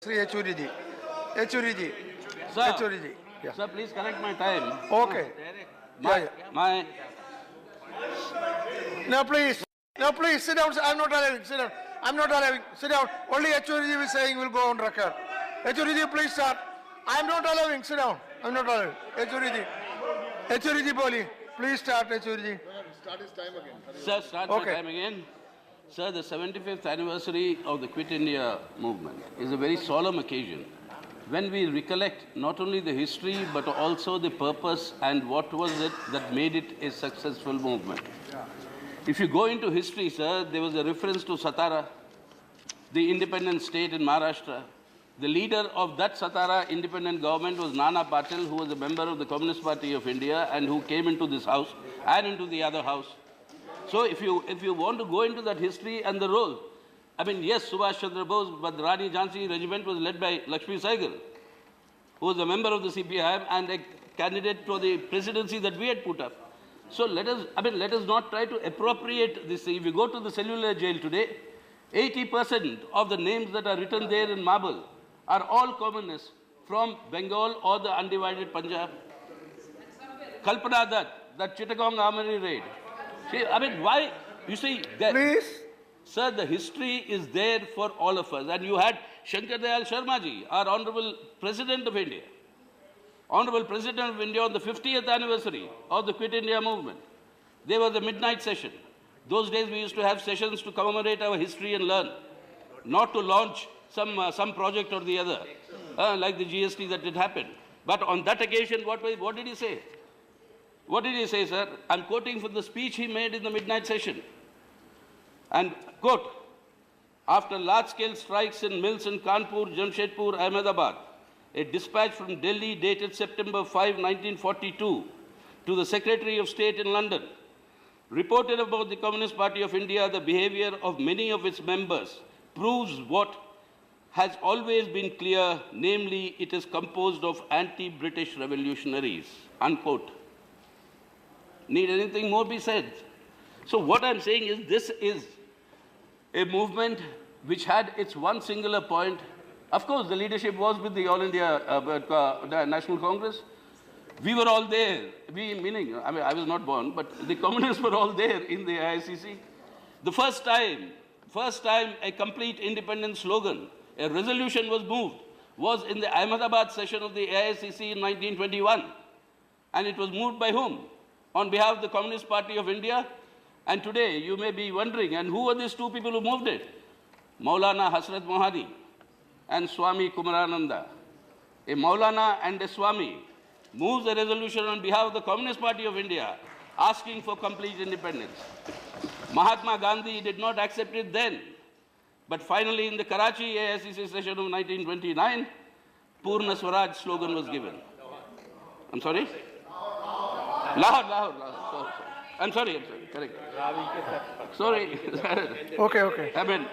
Sri Yechury ji. Yechury ji. Sir, Yechury ji. Yeah. sir, please correct my time. Okay. My No, please. No, please. Sit down. I'm not allowing. Sit down. I'm not allowing. Sit down. Only Yechury ji is saying will go on record. Yechury ji, please start. I'm not allowing. Sit down. I'm not allowing. Yechury ji. Yechury ji, Boli. Please start, Yechury ji. Start his time again. Sir, start my time again. Sir, the 75th anniversary of the Quit India movement is a very solemn occasion when we recollect not only the history but also the purpose and what was it that made it a successful movement. If you go into history, sir, there was a reference to Satara, the independent state in Maharashtra. The leader of that Satara independent government was Nana Patil, who was a member of the Communist Party of India and who came into this house and into the other house. So if you want to go into that history and the role, I mean, yes, Subhash Chandra Bose, but the Rani Jhansi regiment was led by Lakshmi Saigal, who was a member of the CPIM and a candidate for the presidency that we had put up. So let us not try to appropriate this. If you go to the cellular jail today, 80% of the names that are written there in marble are all communists from Bengal or the undivided Punjab. Kalpana Dutt, that Chittagong armory raid. See, I mean, why? You see, Please. Sir, the history is there for all of us. And you had Shankar Dayal Sharma ji, our Honorable President of India. Honorable President of India on the 50th anniversary of the Quit India movement. There was a midnight session. Those days we used to have sessions to commemorate our history and learn, not to launch some project or the other, like the GST that did happen. But on that occasion, what did he say? What did he say, sir? I'm quoting from the speech he made in the midnight session. And, quote, after large-scale strikes in mills in Kanpur, Jamshedpur, Ahmedabad, a dispatch from Delhi dated September 5, 1942, to the Secretary of State in London, reported about the Communist Party of India, the behavior of many of its members proves what has always been clear, namely, it is composed of anti-British revolutionaries, unquote. Need anything more be said? So what I'm saying is this is a movement which had its one singular point. Of course, the leadership was with the All India the National Congress. We were all there. Meaning, I mean, I was not born, but the communists were all there in the AICC. The first time a complete independent slogan, a resolution was moved, was in the Ahmedabad session of the AICC in 1921. And it was moved by whom? On behalf of the Communist Party of India. And today, you may be wondering, and who were these two people who moved it? Maulana Hasrat Mohani and Swami Kumarananda. A Maulana and a Swami moves a resolution on behalf of the Communist Party of India asking for complete independence. Mahatma Gandhi did not accept it then. But finally, in the Karachi AICC session of 1929, Purna Swaraj slogan was given. I'm sorry? Lahore. I'm sorry, correct. Sorry. Okay. I mean,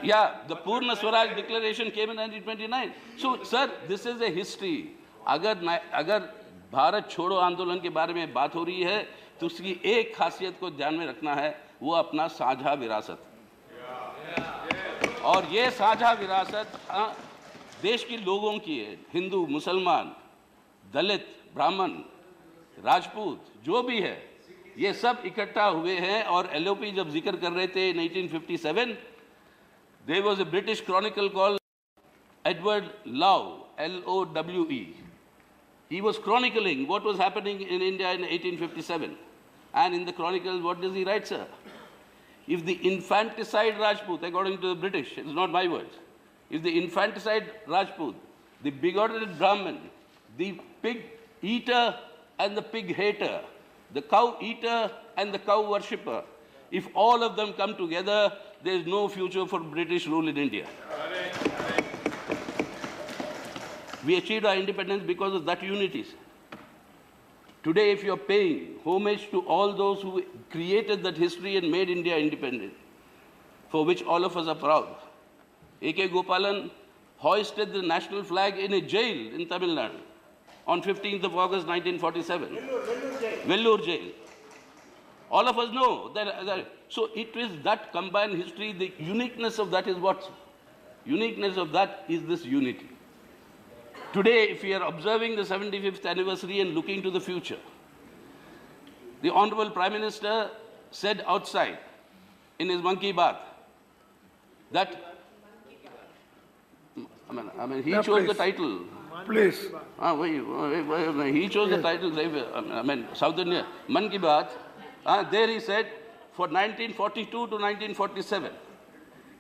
yeah, the Purna Swaraj declaration came in 1929. So, sir, this is a history. अगर भारत छोड़ो आंदोलन के बारे में बात हो रही है, तो उसकी एक खासियत को ध्यान में रखना है, वो अपना साझा विरासत. और ये साझा विरासत देश के लोगों की है, हिंदू, मुसलमान, दलित, ब्राह्मण, राजपूत, जो भी है, ये सब इकट्ठा हुए हैं. और एलओपी जब जिक्र कर रहे थे 1957, there was a British chronicle called Edward Lowe, L-O-W-E. He was chronicling what was happening in India in 1857. And in the chronicle, what does he write, sir? If the infanticide Rajput, according to the British, it's not my words, if the infanticide Rajput, the bigoted Brahmin, the pig eater and the pig hater, the cow eater and the cow worshipper, if all of them come together, there is no future for British rule in India. We achieved our independence because of that unity. Today, if you're paying homage to all those who created that history and made India independent, for which all of us are proud, A.K. Gopalan hoisted the national flag in a jail in Tamil Nadu on 15th of August 1947. Vellore jail. All of us know that. So it is that combined history, the uniqueness of that is what Uniqueness of that is this unity. Today, if we are observing the 75th anniversary and looking to the future, the Honorable Prime Minister said outside in his Monkey Bath that, he chose please. the title. Please. He chose the title, South India, Man Ki Baat. There he said, for 1942 to 1947,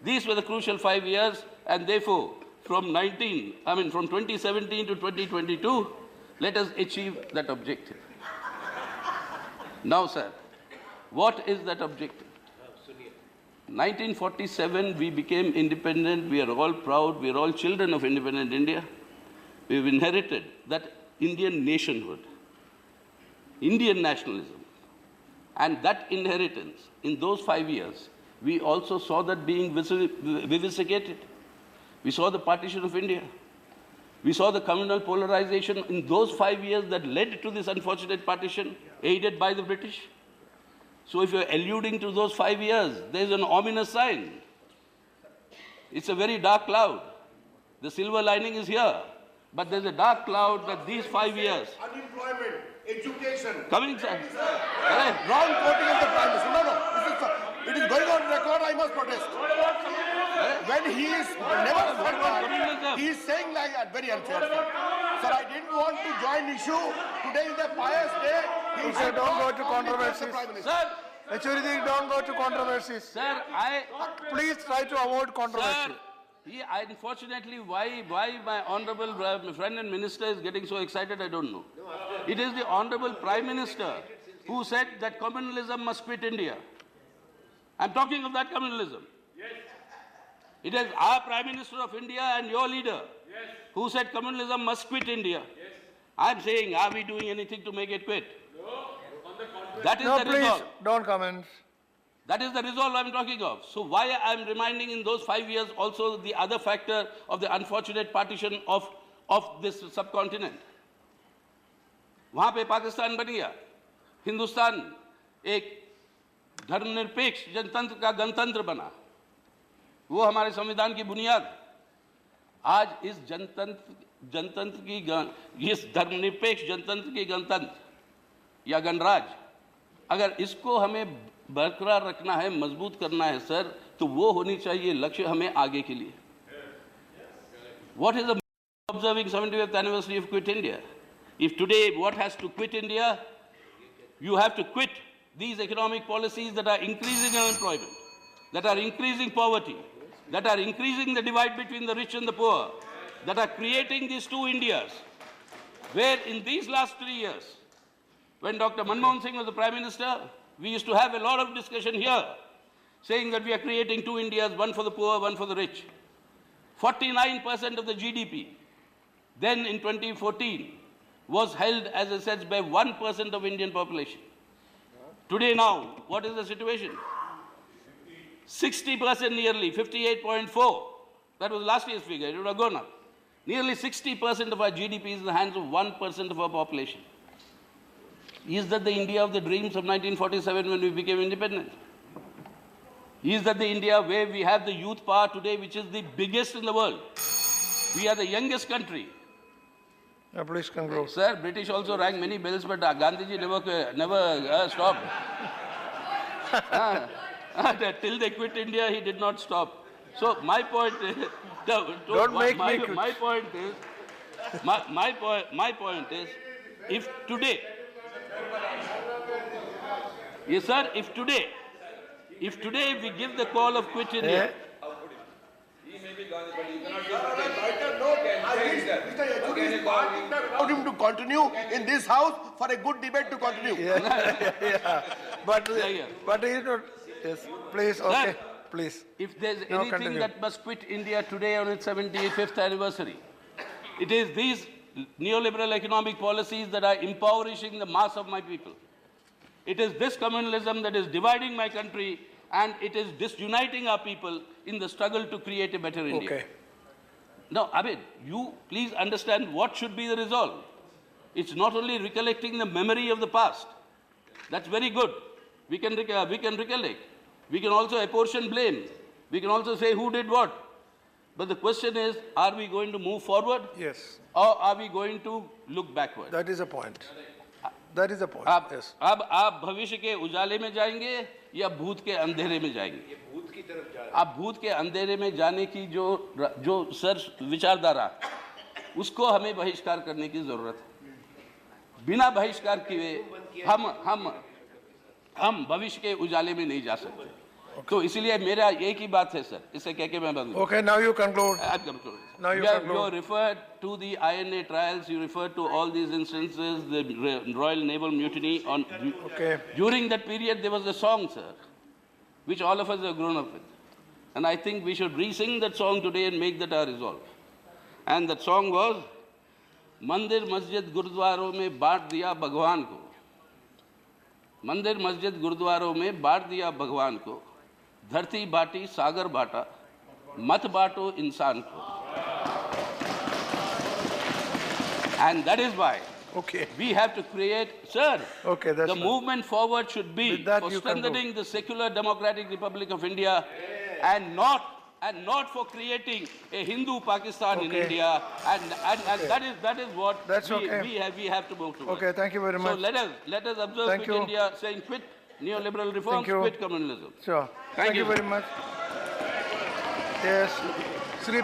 these were the crucial 5 years, and therefore, from 2017 to 2022, let us achieve that objective. Now, sir, what is that objective? 1947, we became independent. We are all proud. We are all children of independent India. We have inherited that Indian nationhood, Indian nationalism. And that inheritance, in those 5 years, we also saw that being vivisected. We saw the partition of India. We saw the communal polarization in those 5 years that led to this unfortunate partition, aided by the British. So if you're alluding to those 5 years, there's an ominous sign. It's a very dark cloud. The silver lining is here. But there's a dark cloud that these 5 years... Unemployment, education... Coming, sir. Wrong quoting of the Prime Minister. No. It is going on record, I must protest. When he is he is saying like that, very unfair. Sir, I didn't want to join issue. Today is a pious day. He Sir, don't go to controversies. Sir, Yechury, don't go to controversies. sir, Please try to avoid controversy. Sir, unfortunately, why my honorable friend and minister is getting so excited, I don't know. It is the honorable Prime Minister who said that communalism must quit India. I'm talking of that communalism. Yes. It is our Prime Minister of India and your leader who said communalism must quit India. Yes. I'm saying, are we doing anything to make it quit? No. On the contrary. That is No, the please, resolve. don't comment. That is the resolve I'm talking of. So why I'm reminding in those 5 years also the other factor of the unfortunate partition of this subcontinent. वहाँ पे पाकिस्तान बन गया, हिंदुस्तान एक धर्मनिरपेक्ष जनतंत्र का गणतंत्र बना, वो हमारे संविधान की बुनियाद। आज इस जनतंत्र की इस धर्मनिरपेक्ष जनतंत्र की गणतंत्र या गणराज, अगर इसको हमें बरकरार रखना है, मजबूत करना है सर, तो वो होनी चाहिए लक्ष्य हमें आगे के लिए। What is the observing 75th anniversary of Quit India? If today what has to quit India, you have to quit these economic policies that are increasing unemployment, that are increasing poverty, that are increasing the divide between the rich and the poor, that are creating these two Indias, where in these last 3 years, when Dr. Manmohan Singh was the Prime Minister, we used to have a lot of discussion here, saying that we are creating two Indias, one for the poor, one for the rich. 49% of the GDP, then in 2014, was held, as I said, by 1% of Indian population. Today now, what is the situation? 60% nearly, 58.4. That was last year's figure, it would have gone up. Nearly 60% of our GDP is in the hands of 1% of our population. Is that the India of the dreams of 1947 when we became independent? Is that the India where we have the youth power today, which is the biggest in the world? We are the youngest country. Please conclude. Sir, British also rang many bells, but Gandhiji never stopped. Till they quit India, he did not stop. So my point is, my point is, if today, yes sir, if today we give the call of quit India, He may be gone, but you cannot allow him to continue in this house for a good debate to continue. But he's not. Yes, please, okay, Sir, please. if there's Now anything continue. that must quit India today on its 75th anniversary, it is these neoliberal economic policies that are impoverishing the mass of my people. It is this communalism that is dividing my country, and it is disuniting our people in the struggle to create a better India. Okay. Now, Abid, you please understand what should be the resolve. It's not only recollecting the memory of the past. That's very good. We can recollect. We can also apportion blame. We can also say who did what. But the question is, are we going to move forward Yes, or are we going to look backward? that is a point. That is a point. आप Yes. अब आप भविष्य के उजाले में जाएंगे या भूत के अंधेरे में जाएंगे? आप भूत के अंधेरे में जाने की जो सर विचारधारा, उसको हमें बहिष्कार करने की जरूरत है। बिना बहिष्कार किए हम भविष्य के उजाले में नहीं जा सकते। तो इसलिए मेरा एक ही बात है सर, इसे कह के मैं बंद करूं। Okay, now you conclude. Now you conclude. You referred to the INA trials, you referred to all these instances, the Royal Naval Mutiny. Okay. During that period, there was a song, sir, which all of us have grown up with. And I think we should re-sing that song today and make that our resolve. And that song was, मंदिर मस्जिद गुरुद्वारों में बांट दिया भगवान को, मंदिर मस्जिद गुरुद्वारों में बांट दिया भगवान को, धरती बाटी सागर बाटा, मत बांटो इंसान को. And that is why we have to create, sir, that's the movement forward should be With that for you strengthening the secular democratic Republic of India and not for creating a Hindu Pakistan in India, and that is what we have to move towards. Okay, thank you very much. So let us observe Thank Quit you. India saying quit neoliberal reforms, you. quit communalism. Sure. Thank you very much. Yes. Sri